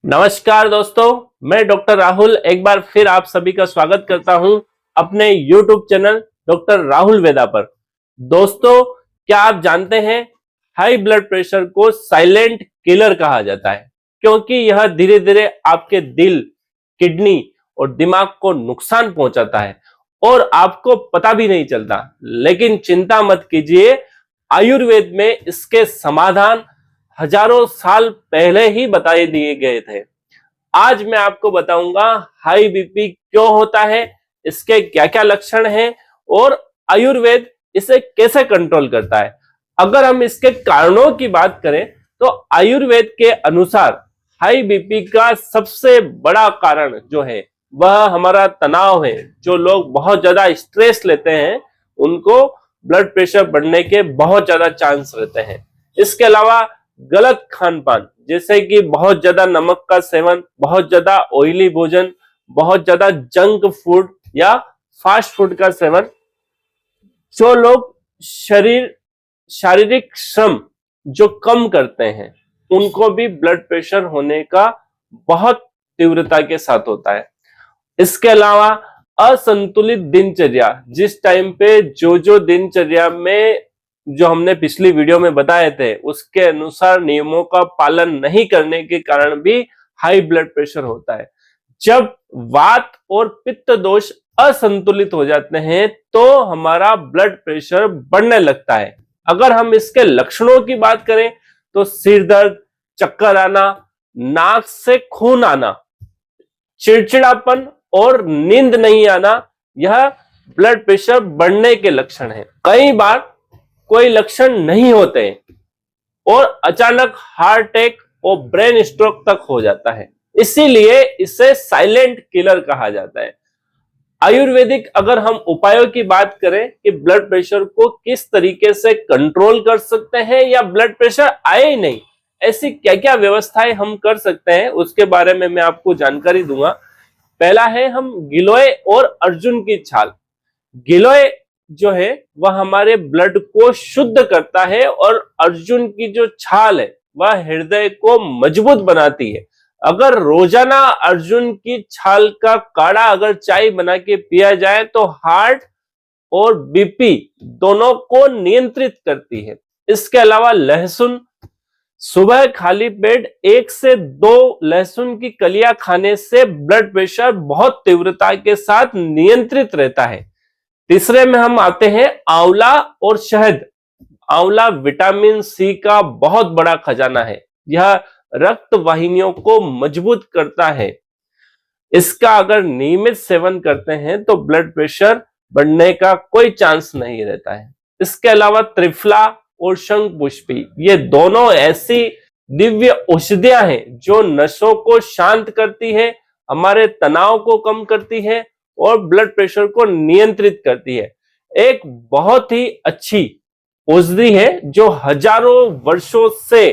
नमस्कार दोस्तों, मैं डॉक्टर राहुल एक बार फिर आप सभी का स्वागत करता हूं अपने YouTube चैनल डॉक्टर राहुल वेदा पर। दोस्तों, क्या आप जानते हैं हाई ब्लड प्रेशर को साइलेंट किलर कहा जाता है, क्योंकि यह धीरे धीरे आपके दिल, किडनी और दिमाग को नुकसान पहुंचाता है और आपको पता भी नहीं चलता। लेकिन चिंता मत कीजिए, आयुर्वेद में इसके समाधान हजारों साल पहले ही बताए दिए गए थे। आज मैं आपको बताऊंगा हाई बीपी क्यों होता है, इसके क्या क्या लक्षण हैं और आयुर्वेद इसे कैसे कंट्रोल करता है। अगर हम इसके कारणों की बात करें तो आयुर्वेद के अनुसार हाई बीपी का सबसे बड़ा कारण जो है वह हमारा तनाव है। जो लोग बहुत ज्यादा स्ट्रेस लेते हैं उनको ब्लड प्रेशर बढ़ने के बहुत ज्यादा चांस रहते हैं। इसके अलावा गलत खान पान, जैसे कि बहुत ज्यादा नमक का सेवन, बहुत ज्यादा ऑयली भोजन, बहुत ज्यादा जंक फूड या फास्ट फूड का सेवन। जो लोग शारीरिक श्रम जो कम करते हैं उनको भी ब्लड प्रेशर होने का बहुत तीव्रता के साथ होता है। इसके अलावा असंतुलित दिनचर्या, जिस टाइम पे जो दिनचर्या में जो हमने पिछली वीडियो में बताए थे उसके अनुसार नियमों का पालन नहीं करने के कारण भी हाई ब्लड प्रेशर होता है। जब वात और पित्त दोष असंतुलित हो जाते हैं तो हमारा ब्लड प्रेशर बढ़ने लगता है। अगर हम इसके लक्षणों की बात करें तो सिर दर्द, चक्कर आना, नाक से खून आना, चिड़चिड़ापन और नींद नहीं आना, यह ब्लड प्रेशर बढ़ने के लक्षण हैं। कई बार कोई लक्षण नहीं होते और अचानक हार्ट अटैक और ब्रेन स्ट्रोक तक हो जाता है, इसीलिए इसे साइलेंट किलर कहा जाता है। आयुर्वेदिक अगर हम उपायों की बात करें कि ब्लड प्रेशर को किस तरीके से कंट्रोल कर सकते हैं या ब्लड प्रेशर आए ही नहीं, ऐसी क्या क्या व्यवस्थाएं हम कर सकते हैं, उसके बारे में मैं आपको जानकारी दूंगा। पहला है हम गिलोय और अर्जुन की छाल। गिलोय जो है वह हमारे ब्लड को शुद्ध करता है और अर्जुन की जो छाल है वह हृदय को मजबूत बनाती है। अगर रोजाना अर्जुन की छाल का काढ़ा अगर चाय बना के पिया जाए तो हार्ट और बीपी दोनों को नियंत्रित करती है। इसके अलावा लहसुन, सुबह खाली पेट 1 से 2 लहसुन की कलियां खाने से ब्लड प्रेशर बहुत तीव्रता के साथ नियंत्रित रहता है। तीसरे में हम आते हैं आंवला और शहद। आंवला विटामिन सी का बहुत बड़ा खजाना है, यह रक्त वाहिनियों को मजबूत करता है। इसका अगर नियमित सेवन करते हैं तो ब्लड प्रेशर बढ़ने का कोई चांस नहीं रहता है। इसके अलावा त्रिफला और शंख पुष्पी, ये दोनों ऐसी दिव्य औषधियां हैं जो नसों को शांत करती है, हमारे तनाव को कम करती है और ब्लड प्रेशर को नियंत्रित करती है। एक बहुत ही अच्छी औषधि है जो हजारों वर्षों से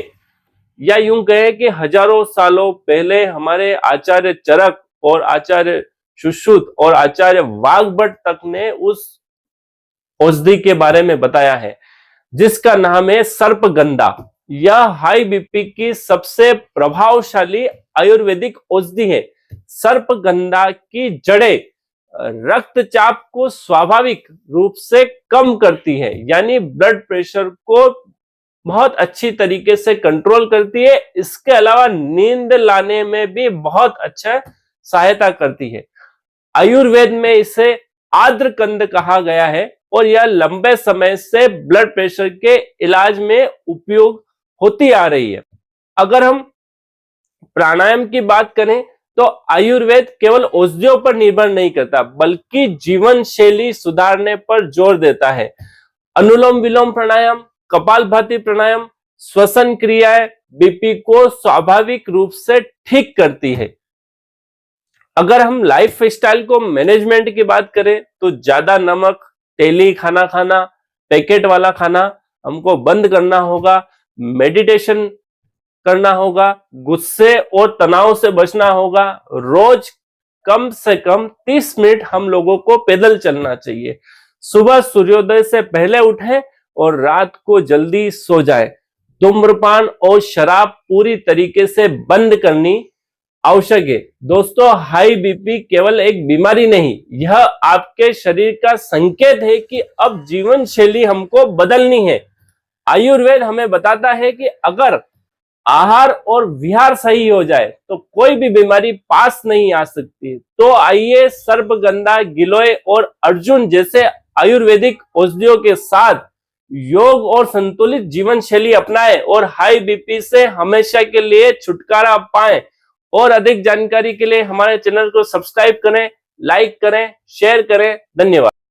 या यूं कहें कि हजारों सालों पहले हमारे आचार्य चरक और आचार्य सुश्रुत और आचार्य वाग्भट तक ने उस औषधि के बारे में बताया है, जिसका नाम है सर्पगंधा। यह हाई बीपी की सबसे प्रभावशाली आयुर्वेदिक औषधि है। सर्पगंधा की जड़ें रक्तचाप को स्वाभाविक रूप से कम करती है, यानी ब्लड प्रेशर को बहुत अच्छी तरीके से कंट्रोल करती है। इसके अलावा नींद लाने में भी बहुत अच्छा सहायता करती है। आयुर्वेद में इसे आद्रकंद कहा गया है और यह लंबे समय से ब्लड प्रेशर के इलाज में उपयोग होती आ रही है। अगर हम प्राणायाम की बात करें तो आयुर्वेद केवल औषधियों पर निर्भर नहीं करता बल्कि जीवन शैली सुधारने पर जोर देता है। अनुलोम विलोम प्राणायाम, कपालभाति प्राणायाम, श्वसन क्रियाएं बीपी को स्वाभाविक रूप से ठीक करती है। अगर हम लाइफ स्टाइल को मैनेजमेंट की बात करें तो ज्यादा नमक, तेली खाना खाना, पैकेट वाला खाना हमको बंद करना होगा। मेडिटेशन करना होगा, गुस्से और तनाव से बचना होगा। रोज कम से कम 30 मिनट हम लोगों को पैदल चलना चाहिए। सुबह सूर्योदय से पहले उठें और रात को जल्दी सो जाएं। धूम्रपान और शराब पूरी तरीके से बंद करनी आवश्यक है। दोस्तों, हाई बीपी केवल एक बीमारी नहीं, यह आपके शरीर का संकेत है कि अब जीवन शैली हमको बदलनी है। आयुर्वेद हमें बताता है कि अगर आहार और विहार सही हो जाए तो कोई भी बीमारी पास नहीं आ सकती। तो आइए सर्पगंधा, गिलोय और अर्जुन जैसे आयुर्वेदिक औषधियों के साथ योग और संतुलित जीवन शैली अपनाएं और हाई बीपी से हमेशा के लिए छुटकारा पाएं। और अधिक जानकारी के लिए हमारे चैनल को सब्सक्राइब करें, लाइक करें, शेयर करें। धन्यवाद।